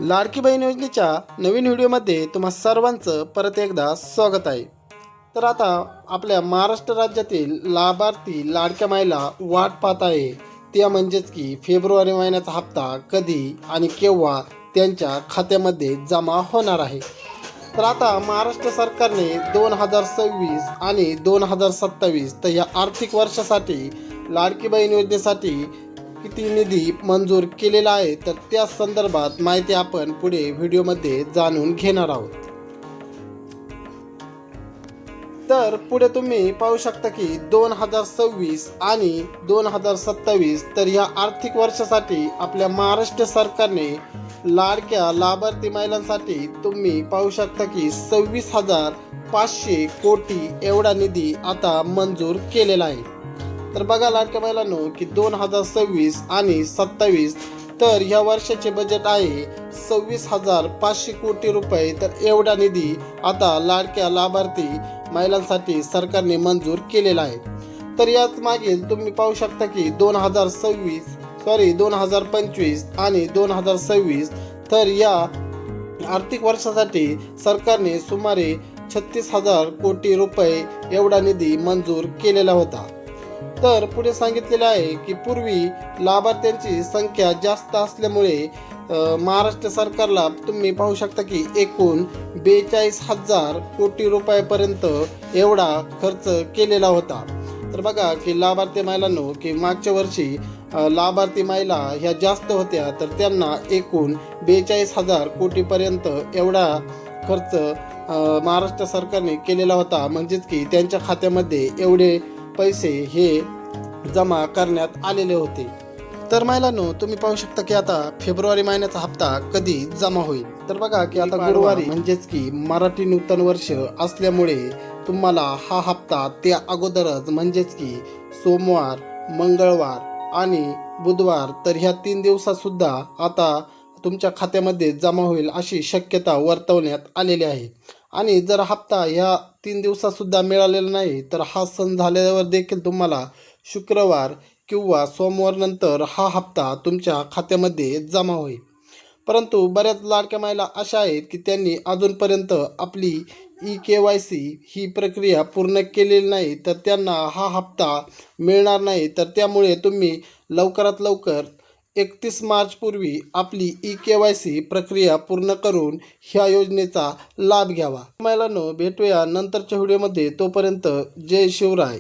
लाडकी बहीण योजनेच्या नवीन व्हिडिओमध्ये तुम्हा सर्वांचं परत एकदा स्वागत आहे। तर आता आपल्या महाराष्ट्र राज्यातील लाभार्थी लाडक्या महिला वाट पाहत आहे, त्या म्हणजेच की फेब्रुवारी महिन्याचा हप्ता कधी आणि केव्हा त्यांच्या खात्यामध्ये जमा होणार आहे। तर आता महाराष्ट्र सरकारने 2026 आणि 2027 तर या आर्थिक वर्षासाठी लाडकी बहीण योजनेसाठी किती निधी मंजूर केलेला आहे, तर त्या संदर्भात माहिती आपण पुढे व्हिडिओमध्ये जाणून घेणार आहोत। तर पुढे तुम्ही पाहू शकता की 2026 आणि 2027 तर या आर्थिक वर्षासाठी आपल्या महाराष्ट्र सरकारने लाडक्या लाभार्थी महिलांसाठी तुम्ही पाहू शकता की 26,500 कोटी एवढा निधी आता मंजूर केलेला आहे। तर बघा लाडक्या महिलांनो की 2026 आणि 27 तर ह्या वर्षाचे बजेट आहे 26,500 कोटी रुपये। तर एवढा निधी आता लाडक्या लाभार्थी महिलांसाठी सरकारने मंजूर केलेला आहे। तर याच मागील तुम्ही पाहू शकता की 2025 आणि 2026 तर या आर्थिक वर्षासाठी सरकारने सुमारे 36,000 कोटी रुपये एवढा निधी मंजूर केलेला होता। तर पुढे सांगितलेले आहे की पूर्वी लाभार्थ्यांची संख्या जास्त असल्यामुळे महाराष्ट्र सरकारला तुम्ही पाहू शकता की एकूण 42,000 कोटी रुपयापर्यंत एवढा खर्च केलेला होता। तर बघा की लाभार्थी महिलांनो की मागच्या वर्षी लाभार्थी महिला ह्या जास्त होत्या, तर त्यांना एकूण 42,000 कोटीपर्यंत एवढा खर्च महाराष्ट्र सरकारने केलेला होता, म्हणजेच की त्यांच्या खात्यामध्ये एवढे पैसे हे जमा करण्यात आलेले होते। तर महिलांनो तुम्ही पाहू शकता की आता फेब्रुवारी महिन्याचा हप्ता कधी जमा होईल। तर बघा की आता गुरुवारी म्हणजेच की मराठी नूतन वर्ष असल्यामुळे तुम्हाला हा हप्ता त्या अगोदरच म्हणजेच की सोमवार, मंगळवार आणि बुधवार तर ह्या 3 दिवसात सुद्धा आता तुमच्या खात्यामध्ये जमा होईल अशी शक्यता वर्तवण्यात आलेली आहे। आणि जर हप्ता ह्या 3 दिवसात सुद्धा मिळालेला नाही तर हा सण झाल्यावर देखील तुम्हाला शुक्रवार किंवा सोमवार नंतर हा हप्ता तुमच्या खात्यामध्ये जमा होईल। परंतु बऱ्याच लाडक्या महिला अशा आहेत की त्यांनी अजूनपर्यंत आपली EKYC ही प्रक्रिया पूर्ण केलेली नाही, तर त्यांना हा हप्ता मिळणार नाही। तर त्यामुळे तुम्ही लवकरात लवकर 31 मार्च पूर्वी आपली EKYC प्रक्रिया पूर्ण करून ह्या योजनेचा लाभ घ्यावा। महिलांनो भेटूया नंतरच्या व्हिडिओमध्ये, तोपर्यंत जय शिवराय।